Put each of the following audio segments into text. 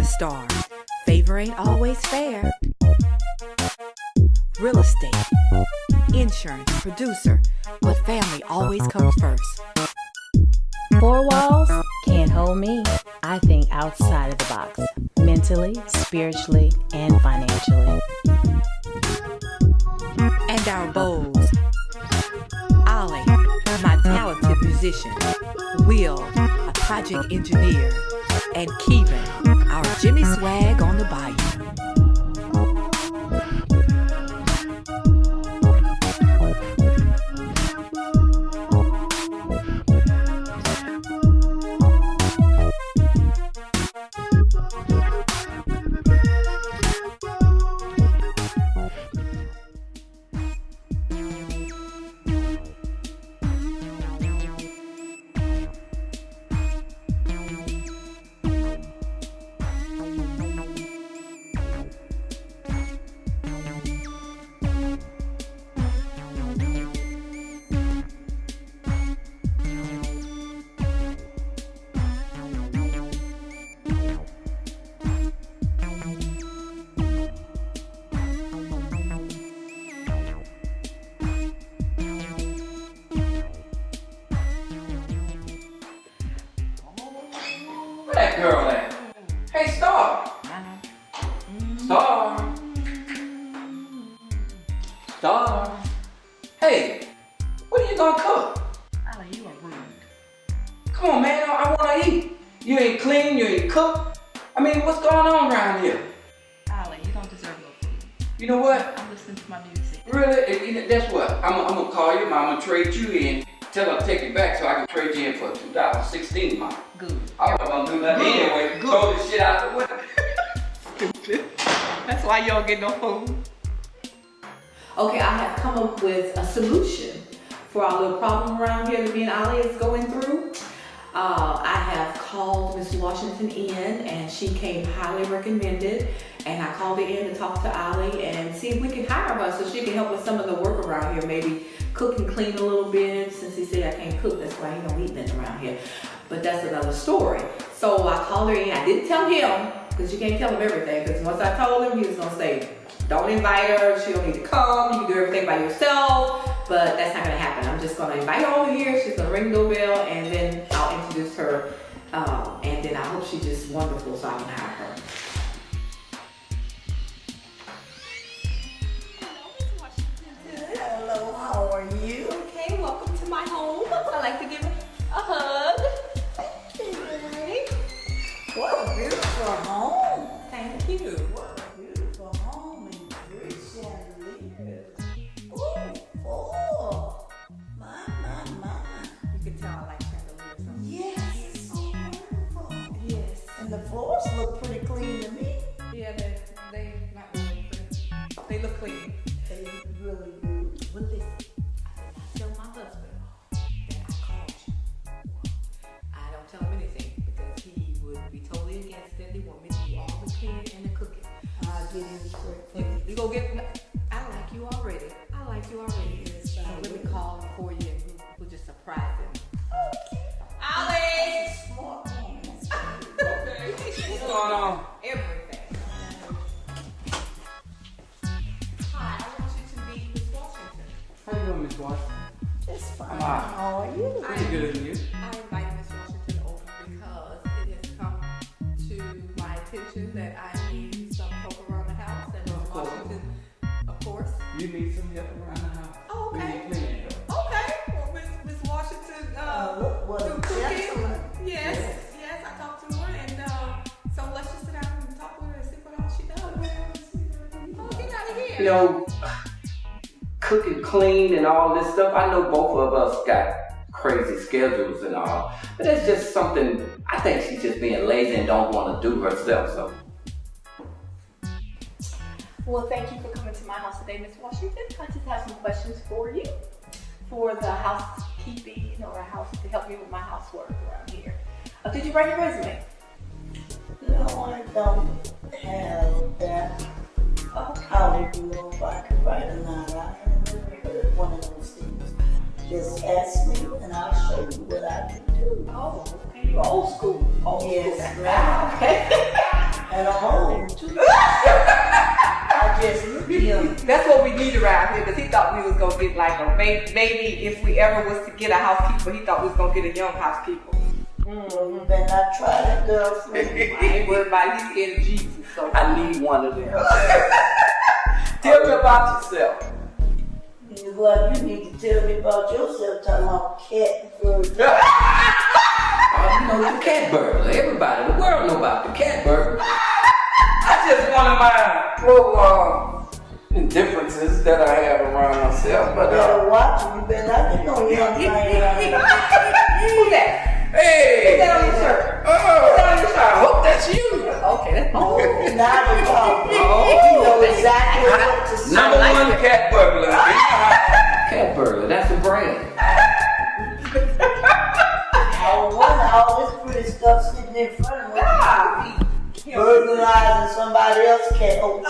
Starr. Favor ain't always fair. Real estate, insurance, producer, but family always comes first. Four walls can't hold me. I think outside of the box, mentally, spiritually, and financially. And our Beaus. Ollie, my talented musician. Will, a project engineer. And Keeven, our Jimmy Swag on the Bayou. That girl at? Hey, Starr. Starr. Starr. Hey, what are you gonna cook? Ollie, you are rude. Come on, man, I wanna eat. You ain't clean, you ain't cooked. I mean, what's going on around here? Ollie, you don't deserve no food. You know what? I'm listening to my music. Really? That's what. I'm gonna call your mama, trade you in, tell her to take it back so I can trade you in for 2016, mama. Good. I wasn't gonna do that anyway. Good. Throw this shit out the window. Stupid. That's why you don't get no food. Okay, I have come up with a solution for our little problem around here that me and Ollie is going through. I have called Miss Washington in and she came highly recommended. And I called her in to talk to Ollie and see if we can hire her so she can help with some of the work around here. Maybe cook and clean a little bit. Since he said I can't cook, that's why he don't eat nothing around here. But that's another story. So I called her in. I didn't tell him, because you can't tell him everything. Because once I told him, he was gonna say, don't invite her, she don't need to come, you can do everything by yourself. But that's not gonna happen. I'm just gonna invite her over here, she's gonna ring the doorbell, and then I'll introduce her. And then I hope she's just wonderful so I can hire her. Hello, how are you? Okay, welcome to my home. I like to give a hug. What a beautiful home. Thank you. What a beautiful home in Belles and Beaus. Oh, my. You can tell I like chandeliers. Huh? Yes, so wonderful. Yes. And the floors look pretty clean to me. Yeah, they not really pretty. They look clean. They really do. Well, listen, I did not tell my husband that I called you. I don't tell him anything because he would be totally against it. He want me to do all the cleaning and the cooking. I'll get in straight for you. You go get. I like you already. Yes, So I let me will. call him for you and we'll just surprise him. Ollie! Smart woman. What's going on? Everything. Hi, I want you to meet Miss Washington. How you doing, Miss Washington? It's fine. I'm all right. How are you? Pretty good, and you? I invited Miss Washington over because it has come to my attention that I need some help around the house. And Of Miss course. Washington, of course. You need some help around the house. Oh, We okay. need cleaning though. Okay. Well, Miss Washington, What do a cooking. gentleman. Yes, I talked to her, and so let's just sit down and talk with her and see what all she does. Oh, get out of here. You know, cooking, clean, and all this stuff. I know both of us got crazy schedules and all, but it's just something. I think she's just being lazy and don't want to do herself. So Well, thank you for coming to my house today, Miss Washington. I just have some questions for you for the housekeeping or house to help me with my housework around here. Did you write your resume? No, I don't have that. I don't know if I could write or not. I have never heard one of those things. Just ask me and I'll show you what I can do. Oh, okay. You're old school. Yes, ma'am. Okay. And I'm old too. I just look young. That's what we need around here, because he thought we was gonna get like a maybe if we ever was to get a housekeeper, he thought we was gonna get a young housekeeper. Well, you better not try that, girlfriend. I ain't worried about it. He's scared of Jesus, so I need one of them. Tell me about yourself. Well, you need to tell me about yourself, talking about cat burglar. You know the cat burglar. Everybody in the world know about the cat burglar. That's just one of my little differences that I have around myself. You But better watch it. You better not get no young thing around here. who's that? hey, Who's that on your shirt? oh, I hope that's you. Okay, that's Oh, now you talking. Oh. You know exactly what to say. Number one cat burglar. Cat burglar. That's a brand. I wonder all this pretty stuff sitting in front of me. Burglarizing somebody else's cat. Oh,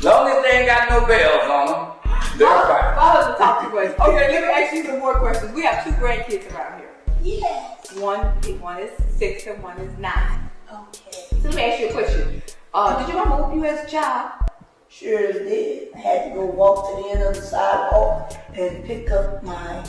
Long as they ain't got no bells on them, they're fine. Follow the top two questions. Okay, let me ask you some more questions. We have two grandkids around here. yes. One is 6 and one is 9. Okay. So let me ask you a question. Did your mama whoop you as a child? Sure as did. I had to go walk to the end of the sidewalk and pick up my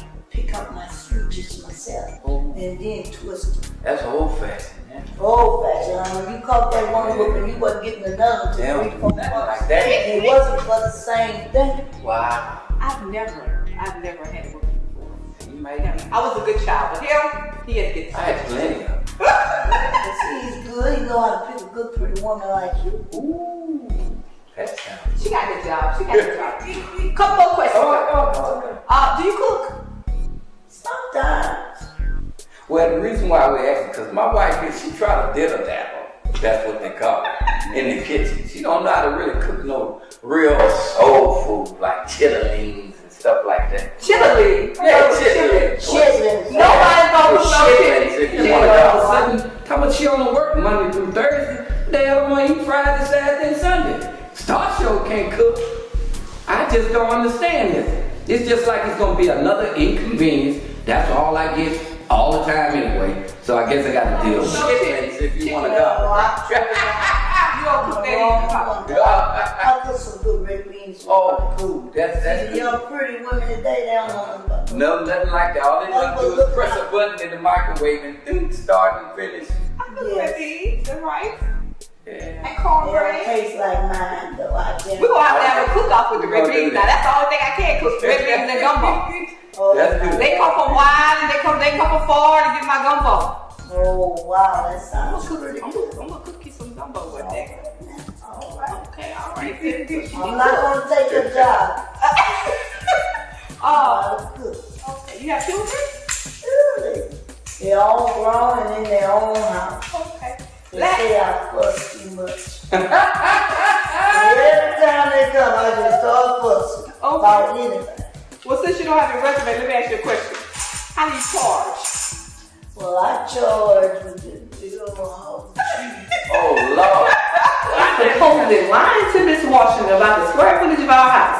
switches myself. And then twist them. That's old fashioned, man. Old fashioned. When you caught that one whooping, you wasn't getting another until 3, 4 Nothing months. like that. And it wasn't for the same thing. Wow. I've never had a whooping before. You might have. I was a good child, but him, he had to get I had plenty of them. See, he's good. He know how to pick a good, pretty woman like you. Ooh. That sounds. She got a good job. Couple more questions. Do you cook? Sometimes. Well, the reason why we asked, because my wife, she tried to diddle dabble. That's what they call it in the kitchen. She don't know how to really cook no real soul food like chitlins and stuff like that. Chili. Yeah, chitlins. Chitlins. Nobody's gonna cook no Chitlins, if you want to go. Yeah. Sudden, how much she only work Monday through Thursday? They don't want to eat Friday, Saturday, and Sunday. Star Show can't cook. I just don't understand this. It's just like it's gonna be another inconvenience. That's all I get all the time anyway. So I guess I gotta deal with chitlins if you wanna go. You don't cook that either. I cook some good red beans. Oh, cool. That's The young pretty women today, they don't know nothing. nothing like that. All they gonna do is press a button in the microwave and start and finish. I cook red beans and rice Yeah. and They don't cornbread. taste like mine though. I can't. We're gonna have to have a cook-off with the red We're gonna do beans. Now that's the only thing I can cook, red beans and gumbo. Oh, That's good. They come from wide and they come from far to get my gumbo. oh wow, that I'm sounds gonna pretty cook, good. I'm gonna cook you some gumbo one day. All right. Okay, all right. I'm not gonna take your job. Oh, That's good. okay. You have children? Really? They're all grown and in their own house. Okay. They say I fuss too much. Every time they come, I just start fussing about anything. Well, since you don't have your resume, let me ask you a question. How do you charge? Well, I charge with the bill house. Oh Lord. Supposedly lying to Miss Washington about the square footage of our house.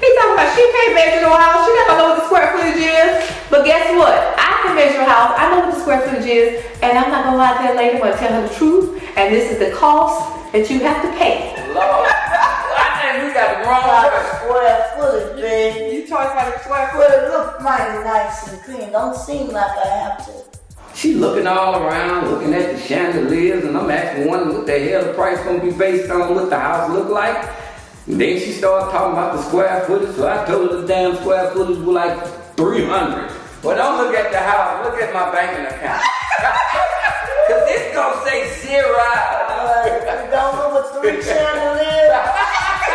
He talking about she can't measure no house. She never know what the square footage is. But guess what? I can measure a house. I know what the square footage is, and I'm not gonna lie to that lady. I'm gonna tell her the truth. And this is the cost that you have to pay. Lord. I think we got the wrong About person. square footage, baby. You charge by the square But footage. it looks mighty nice and clean. Don't seem like I have to. She looking all around, looking at the chandeliers, and I'm asking one what the hell the price gonna be based on what the house look like. And then she started talking about the square footage, so I told her the damn square footage was like 300. Well, don't look at the house, look at my banking account. Cause this gonna say 0. You don't know what 3 chandeliers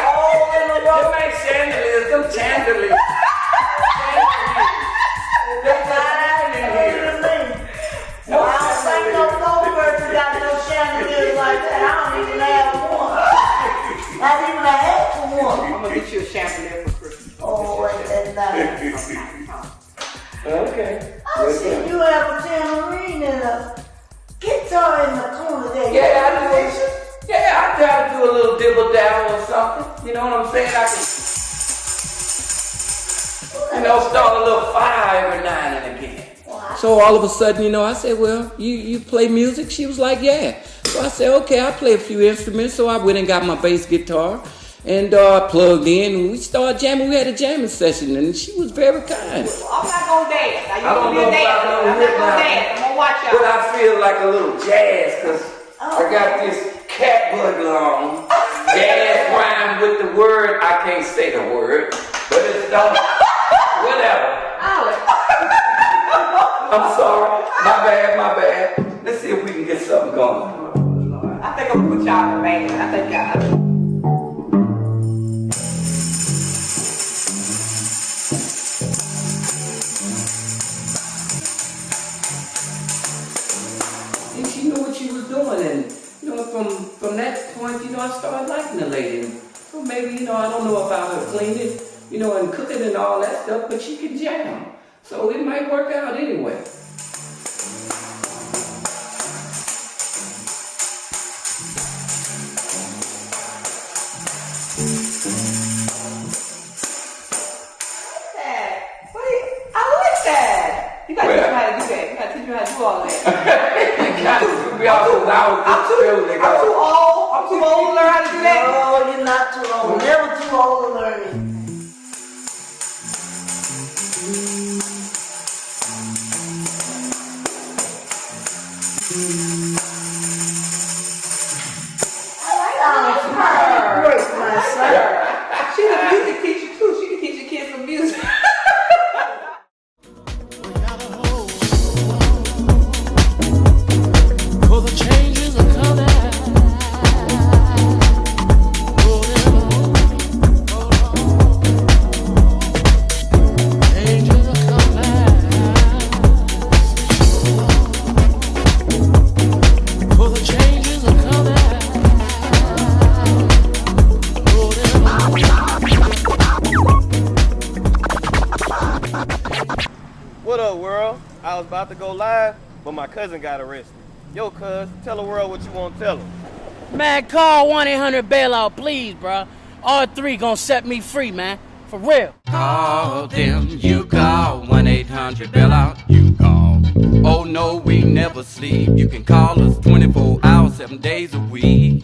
all in a Them row. ain't chandeliers, them chandeliers. That's not in here. Well, I don't think no person got no chandeliers like that. I don't even have one. Not even a hat for one. I'm gonna get you a chandelier for Christmas. Oh, ain't that nice? Okay. I see you have a tambourine and a guitar in the corner there. Yeah, I do. Yeah, I try to do a little dibble dabble or something. You know what I'm saying? I can, start a little fire every now and again. Well, I So all of a sudden, you know, I said, well, you play music? She was like, yeah. So I said, okay, I play a few instruments. So I went and got my bass guitar and plugged in, and we started jamming. We had a jamming session, and she was very kind. I'm not gonna dance. I don't know if I'm gonna dance. I'm gonna watch y'all. But I feel like a little jazz, because I got this cat burglar on. Jazz rhyme with the word. I can't say the word, but it's whatever. I'm sorry. My bad. Let's see if we can get something going. I think I'm gonna put y'all in the band. I think y'all. And she knew what she was doing, and you know, from that point, you know, I started liking the lady. So maybe, you know, I don't know about her cleaning, you know, and cooking and all that stuff, but she can jam. So it might work out anyway. You gotta teach me how to do that. You gotta teach me how to do all that. I'm too old to learn how to do that. No, you're not too old. Never too old to learn it. Great, my son. She's a music teacher too. She can teach your kids some music. What up, world? I was about to go live, but my cousin got arrested. Yo, cuz, tell the world what you want to tell them. Man, call 1-800-BAIL-OUT, please, bro. All three gonna set me free, man. For real. Call them, you call 1-800-BAIL-OUT, you call. Oh no, we never sleep. You can call us 24 hours, 7 days a week.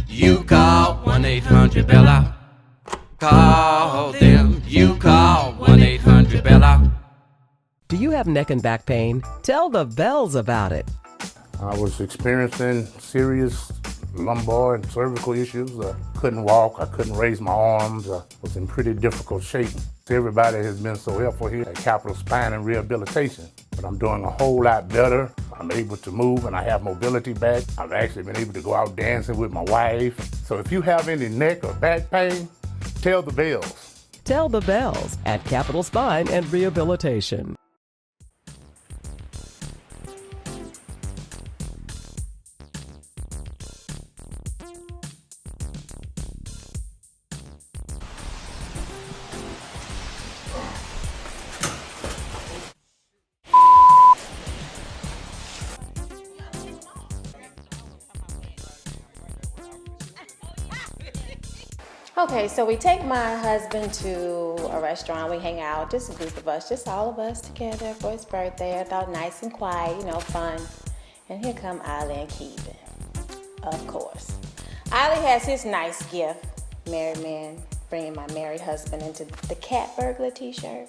You call 1-800-BAIL-OUT. Call them, you call 1-800-BAIL-OUT. Do you have neck and back pain? Tell the Bells about it. I was experiencing serious lumbar and cervical issues. I couldn't walk, I couldn't raise my arms, I was in pretty difficult shape. Everybody has been so helpful here at Capital Spine and Rehabilitation, but I'm doing a whole lot better. I'm able to move and I have mobility back. I've actually been able to go out dancing with my wife. So if you have any neck or back pain, tell the Bells. Tell the Bells at Capital Spine and Rehabilitation. Okay, so we take my husband to a restaurant, we hang out, just a group of us, just all of us together for his birthday. I thought nice and quiet, you know, fun. And here come Ollie and Keeven, of course. Ollie has his nice gift, married man bringing my married husband into the cat burglar t-shirt.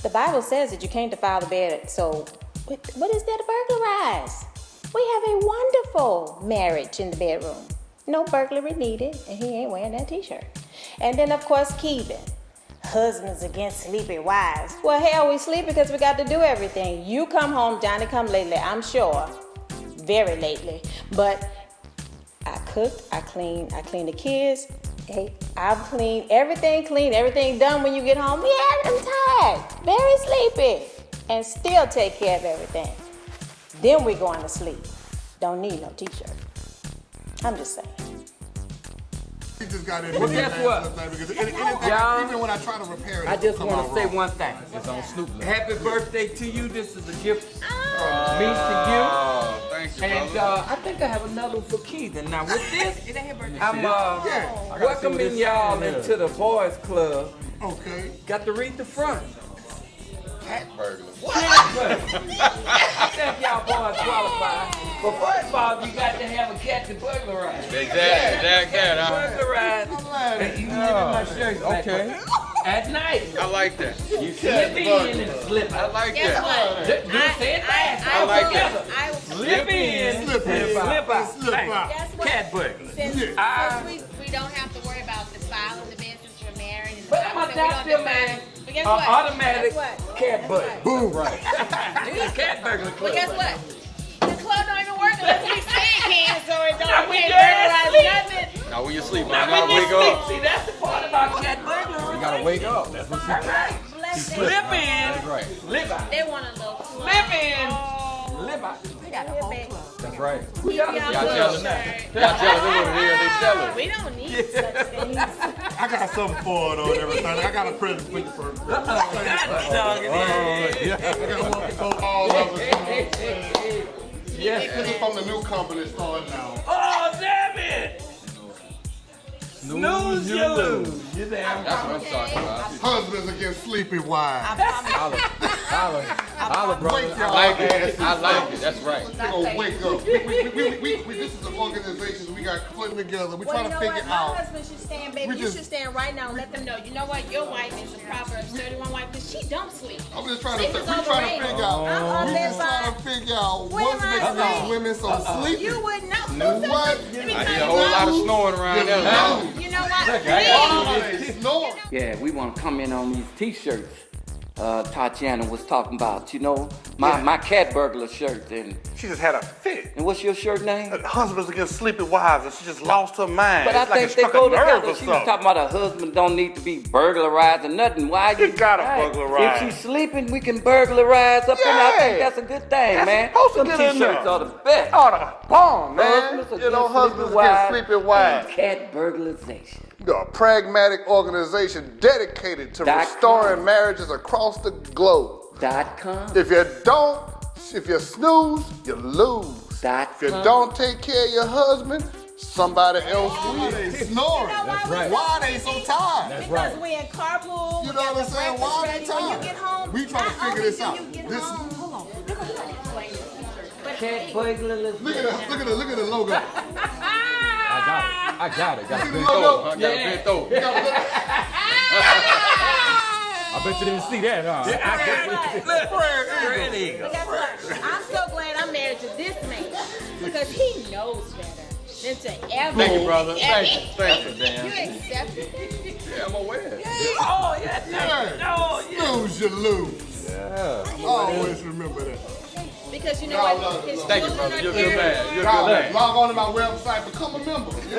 The Bible says that you can't defile the bed, so what is there to burglarize? We have a wonderful marriage in the bedroom. No burglary needed, and he ain't wearing that t-shirt. And then, of course, Keeven. Husbands against sleepy wives. Well, hell, we sleep because we got to do everything. You come home, Johnny come lately, I'm sure. Very lately. But I cooked, I cleaned the kids. Hey, I've cleaned everything done when you get home. Yeah, I'm tired, very sleepy. And still take care of everything. Then we're going to sleep. Don't need no t-shirt. I'm just saying. He just got Well, guess what? Y'all, even when I try to repair it, I just want to say one thing. It's on Snoop. Happy birthday to you. This is a gift from me to you. Thank you, And brother. I think I have another one for Keeven. Now with this, It ain't her birthday. I'm welcoming y'all into the boys club. Okay. Got to read the front. cat burglar. I think y'all boys qualify. But first of all, you got to have a cat to burglarize. Exactly. Burglarize. And you live in my shirt back Okay. at night. I like that. You slip in and slip I out. like Guess that. what? Say it fast. I like that. Slip in, slip out. Guess what? Cat burglar. Since we don't have to worry about the filing the business we're married. And But stuff, I'm a so we don't doctor, define- man. But guess what? Automatic Guess what? cat burglar. Boom. Right. Cat burglar But club. guess what? The club don't even work unless we say it can, so it Now, don't when can't you're asleep. burglarize nothing. Now when you sleep, Now, man, when you you wake sleep, up. see, that's the part about cat burglary. You gotta wake up. That's what you Right. Slip in, That's right. slip out. They want a little club. Slip in, slip out. We got a whole club. That's right. Who y'all Y'all Y'all jealous? jealous now. Y'all jealous. That's what it is. They jealous. We don't need such things. I got something for it on everything. I got a present for you first. I got one for all of us. Yes. This is from the new company starting now. Oh, damn it! Snooze, you lose. You damn That's what I'm talking about. Husbands against sleepy wives. Holla, brother. Wake I y'all like it. asses I like it. That's right. We're gonna wake up. This is the organization we got put together. We Well, trying you to know figure what? My out. husband should stand, baby. We You just- should stand right now and let them know. You know what? Your wife is a Proverbs 31 wife because she don't sleep. I'm just trying to Sleep is figure overrated. out. I'm We on just trying to figure out When what's am I making asleep? these women so sleepy. You would know. What? I hear a whole lot of snoring around there. You know what? They snore. Yeah, we want to come in on these t-shirts. Tatyana was talking about, you know, my cat burglar shirt. And She just had a fit. what's your shirt name? Husbands against sleepy wives, and she just lost her mind. But I It's like think it they struck go a nerve together. or She was something. talking about a husband don't need to be burglarized or nothing. Why you gotta Hey, burglarize. If she's sleeping, we can burglarize up in there. I think Yeah. that's a good thing, That's man. supposed to Some get in t-shirts there. are the best. Oh, the bomb, man. Husbands You know, against husbands sleepy against wives sleepy wives. and cat burglarization. A pragmatic organization dedicated to restoring marriages across the globe. .com. If you snooze, you lose. If you don't take care of your husband, somebody else will. They snoring. That's right. Why are they so tired? Because we in carpool. You know what I'm saying? Why are they When you tired? get home, We trying to not figure only this do out. you get This- home, hold on. You're gonna have to explain this t-shirt. But Cat burglarization. Look at the logo. I got it. Got See it the bent logo? over. I got it bent over. I bet you didn't see that, huh? But guess what? I'm so glad I'm married to this man because he knows better than to ever. Thank you, brother. ever- Thank you, Dan. You accept it. Yeah, I'm aware. Oh, yeah. Snooze, you lose. Yeah. Always remember that. Because you know what? His Thank you, children brother. are You're a good here. man. You're a good man. Log on to my website, become a member. You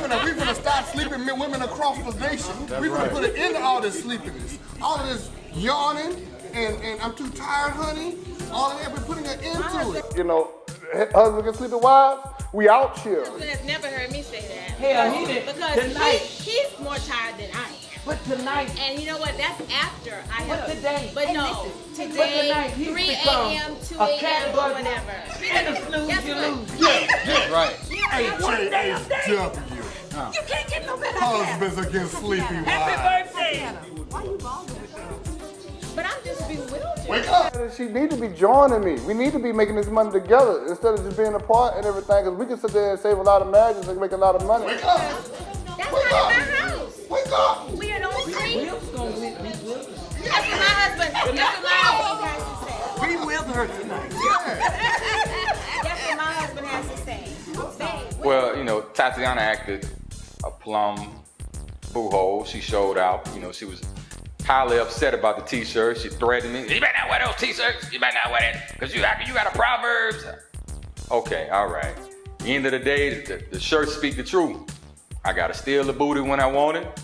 know? we finna start sleeping women across the nation. We finna put an end to all this sleepiness. All of this yawning and I'm too tired, honey. All of that, we're putting an end to it. You know, husband can sleep with wives, we out here. My husband has never heard me say that. Hell, he did. Because Tonight. he's more tired than I am. But tonight, And you know what? That's after I have. But today, But hey, no, listen, today, but tonight he's 3 become a.m., 2 a cat a.m., or burglar. whatever. and a snooze, Guess you what? lose. Yeah. Right. HASW. You can't get no better. Husbands against sleepy wives. Happy birthday. Why you bothering with her? But I'm just bewildered. Wake up! She need to be joining me. We need to be making this money together instead of just being apart and everything. Because we can sit there and save a lot of marriages and make a lot of money. Wake up! That's not in my house. Wake up! We are on the street. Will's gonna win. That's what my husband. That's what my husband has to say. We with her tonight. That's what my husband has to say. Babe, Well, you know, Tatyana acted a plum boo-hole. She showed out. You know, she was highly upset about the t-shirt. She threatened me. You better not wear those t-shirts. You better not wear that. Because you got a Proverbs. Okay, all right. At the end of the day, the shirts speak the truth. I got to steal the booty when I want it.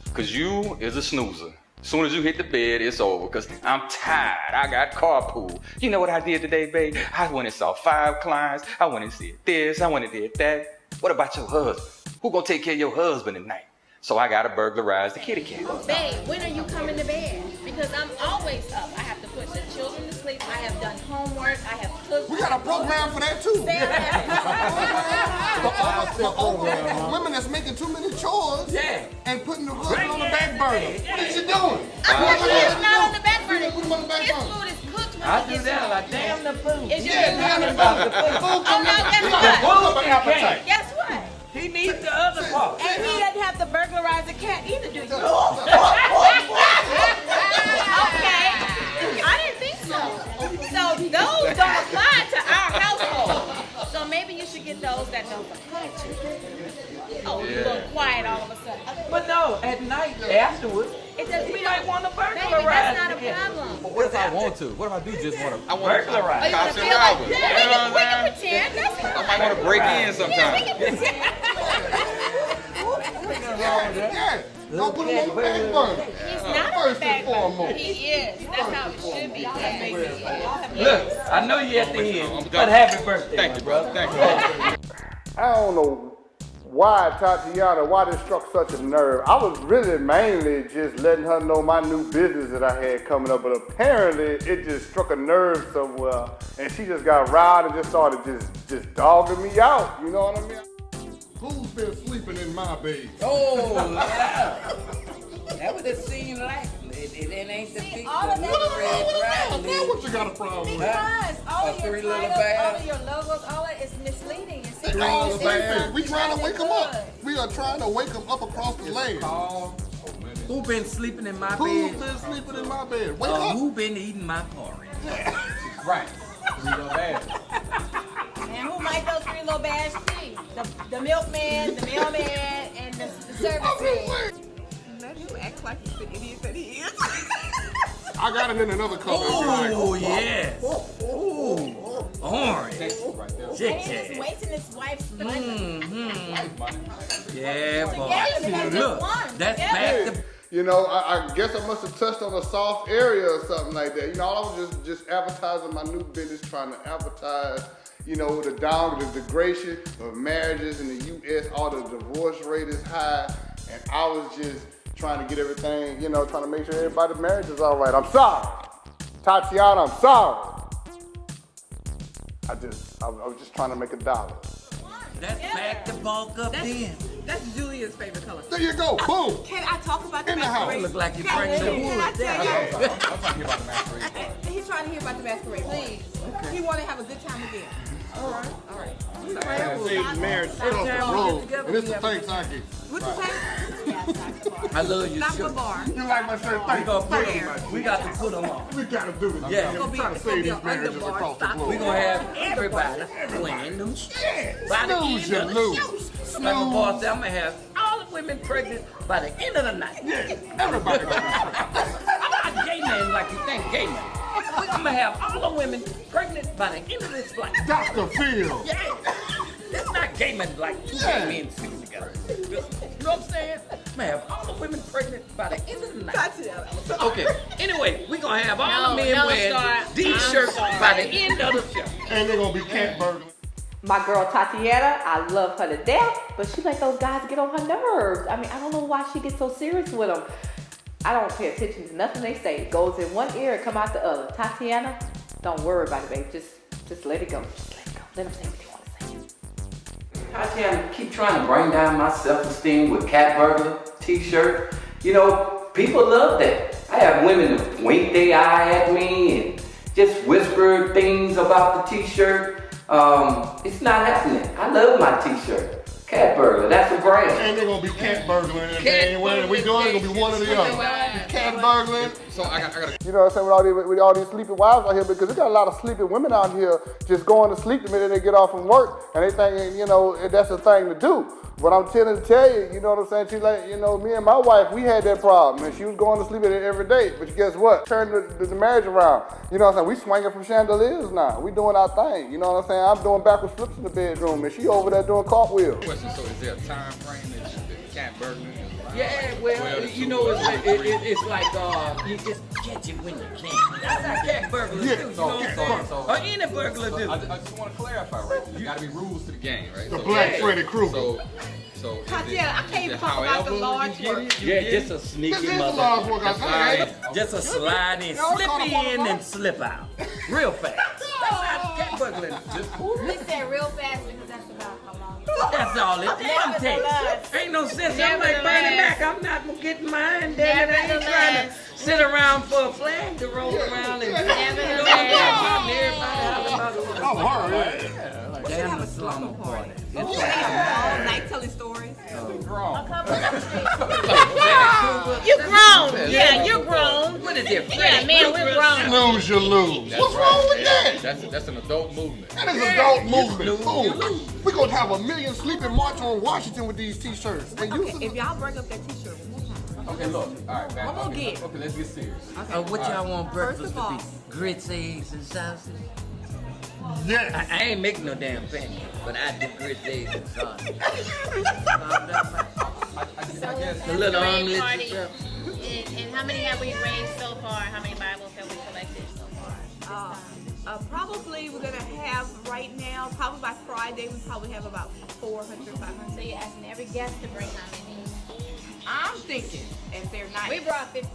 Because you is a snoozer. As soon as you hit the bed, it's over. Because I'm tired. I got carpool. You know what I did today, babe? I went and saw 5 clients. I went and did this. I went and did that. What about your husband? Who gonna take care of your husband at night? So I gotta burglarize the kitty cat. babe, when are you coming to bed? Because I'm always up. I have to put the children to sleep. I have done homework. I have cooked. We got a program for that too. For women that's making too many chores and putting the husband on the back burner. What is you doing? I'm not on the back burner. them on the back His burner. food is cooked when I he do gets that home. like damn the food. Is your Yeah, damn about the food. Oh no, guess Food what? appetite. Guess what? He needs the other part. And he doesn't have to burglarize the cat either, do you? Okay. I didn't think so. So those don't apply to our household. So maybe you should get those that don't apply to you. Oh, you look quiet all of a sudden. But no, at night afterwards, It does. we might want to Maybe burglarize. that's not a again. problem. But what if I want to? What if I do just want to? I want Oh, Burglarize. you want to feel like, yeah, we can pretend. That's fine. I want to break in Yeah, we sometimes. can pretend. Yeah. Don't put them on the back burner. He's not First back and foremost. He is. That's how it should be. Look, I know you at the end, but happy birthday, Thank my you, brother. brother. Thank you. I don't know why Tatyana, why this struck such a nerve. I was really mainly just letting her know my new business that I had coming up, but apparently it just struck a nerve somewhere, and she just got riled and just started just dogging me out. You know what I mean? Who's been sleeping in my bed? Oh, yeah. That would have seemed like it ain't the picture. all of that Little is red wrong. flag. Now what you got a problem with? Because all of your three little titles, bags. all of your logos, all that is misleading. It seems They all like the you same see thing. We trying to wake them up. good. We are trying to wake them up across the land. Who been sleeping in my Who's bed? been sleeping in my bed? Wake up. Who been eating my porridge? Right. We go bad. And who might those three little bags be? The milkman, the mailman, and the serviceman. Let him act like he's the idiot that he is. I got it in another color. Oh, yes. Ooh, orange. And he's just wasting his wife's money. Yeah, boy. Yeah, you can Look, one. that's Yeah. back to You know, I guess I must have touched on a soft area or something like that. You know, I was just advertising my new business, trying to advertise, you know, the degradation of marriages in the U.S. All the divorce rate is high, and I was just trying to get everything, you know, trying to make sure everybody's marriage is all right. I'm sorry, Tatyana. I'm sorry. I was just trying to make $1. that's back to bulk up then. That's Julia's favorite color. There you go. Boom. Can I talk about the In the house. masquerade? Look like you're Can bringing the I wood tell down. you? I'm trying to hear about the masquerade. He's trying to hear about the masquerade. Please. He want to have a good time again. All right. All right. Save marriage across the road. And it's the thanks I get. What you say? I love you. Stop Sugar. the bar. You like my shirt? We Thanks. gonna put Thanks. 'em- we got to put them on. We gotta do this. Yeah. I'm trying to save these marriages across the globe. We're gonna have everybody winning them shit. By the Snooze, end you of the lose. show. Like my boss said, I'm gonna have all the women pregnant by the end of the night. Yeah, everybody. I'm not gay man like you think gay man. I'm gonna have all the women pregnant by the end of this flight. Dr. Phil. Yeah. It's not gay men like two Yeah. gay men sitting together. You know what I'm saying? I'm gonna have all the women pregnant by the end of the night. Okay. Anyway, we're gonna have all the men wearing these shirts by the end of the show. And they're gonna be cat burgling. My girl Tatyana, I love her to death, but she let those guys get on her nerves. I mean, I don't know why she gets so serious with them. I don't pay attention to nothing they say. It goes in one ear and come out the other. Tatyana, don't worry about it, babe. Just let it go. Just let it go. Let them say what they want to say. Tatyana, keep trying to bring down my self-esteem with cat burglar t-shirt. You know, people love that. I have women that wink their eye at me and just whisper things about the t-shirt. It's not happening. I love my t-shirt. Cat burglar, that's a brand. And they're gonna be cat burgling. And if they ain't wearing it, we doing it, it's gonna be one or the other. Cat burgling. So I got You know what I'm saying, with all these sleeping wives out here, because we got a lot of sleeping women out here just going to sleep the minute they get off from work, and they think, you know, that's the thing to do. But I'm telling to tell you, you know what I'm saying? She like, you know, me and my wife, we had that problem, and she was going to sleep every day. But guess what? Turned the marriage around. You know what I'm saying? We swinging from chandeliers now. We doing our thing. You know what I'm saying? I'm doing backwards flips in the bedroom, and she over there doing cartwheels. question. So is there a time frame that the cat burgling is? Yeah, well, you know, it's like, you just catch it when you can. That's how cat burglars do, you know? Or any burglar do. I just want to clarify, right? There's got to be rules to the game, right? The Black Freddy Krueger. So Tatyana, I can't even talk about the large work. Yeah, just a sneaky This is mother. large work, I think. Just a slide in, slip in and slip out. Real fast. That's how cat burgling is. He said real fast because that's about how long That's all it takes. Ain't no sense. I'm like Bernie Mac. I'm not getting mine. Then I ain't trying to sit around for a flag to roll around and everybody out about it. Damn the slumber party. All night telling stories. You grown. Yeah, you're grown. What is it? Yeah, man, we're grown. Lose, you lose. What's wrong with that? That's an adult movement. That is adult movement. Fool. We're going to have a million sleeping march on Washington with these t-shirts. And you If y'all bring up that t-shirt one more time. Okay, look. All right, back. One more Okay, get. okay, let's get serious. What y'all want breakfast First to of be? all- Grits, eggs, and sausage? Yes. I ain't making no damn pancakes, but I do grits, eggs, and sausage. So, A little raid omelet party. and stuff. And how many have we raised so far? How many Bibles have we collected so far? Probably we're gonna have right now, probably by Friday, we probably have about 400, 500. So you're asking every guest to bring how many? I'm thinking if they're not. We brought 50.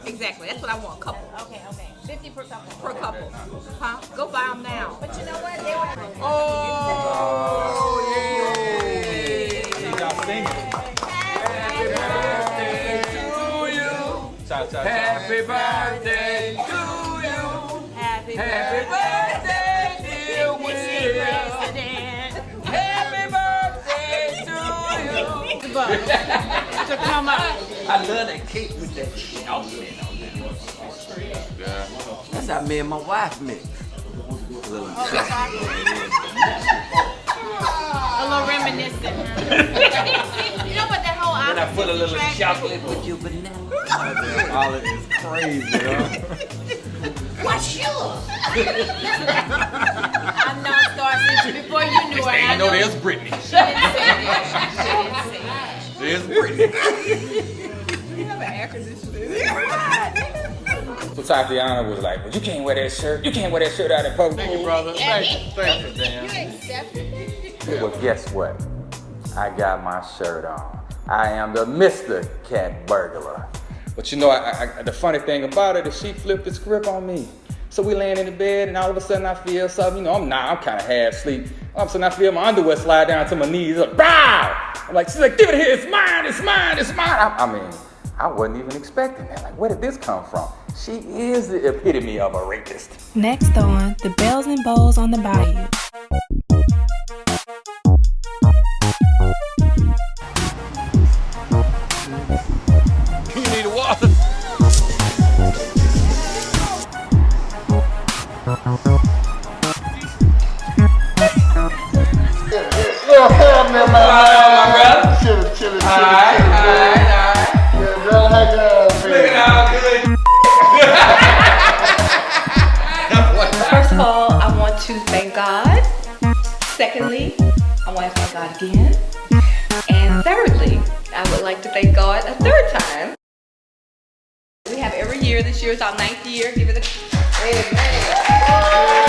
Exactly, that's what I want, a couple. Okay. 50 per couple. Per couple. Huh? Go buy them now. But you know what? They were. Oh, yeah. Y'all singing. Happy birthday to you. Happy birthday to you. Happy birthday, dear Will. Happy birthday to you. To come out. I love that cake with that chocolate on it. That's how me and my wife met. A little reminiscent. You know what that whole Then I put a little opposite chocolate with your banana. Olive is crazy, huh? What's yours? I know Starr since before you knew her. I know there's Brittany. She didn't say that. She didn't say that. There's Brittany. You have an air conditioner. So Tatyana was like, well, you can't wear that shirt. You can't wear that shirt out in public. Thank you, brother. Thank you, Dan. You accepted it? Well, guess what? I got my shirt on. I am the Mr. Cat Burglar. But you know, the funny thing about it is she flipped the script on me. So we laying in the bed, and all of a sudden I feel something. You know, I'm kind of half asleep. All of a sudden I feel my underwear slide down to my knees. Like, bow! I'm like, she's like, give it here. It's mine. It's mine. It's mine. I mean, I wasn't even expecting that. Like, where did this come from? She is the epitome of a rapist. Next on the Belles and Beaus on the Bayou. You need water. Chillin'. Alright. Yeah, girl, how you Looking all good. First of all, I want to thank God. Secondly, I want to thank God again. And thirdly, I would like to thank God a third time. We have every year. This year is our 9th year. Give it a amen.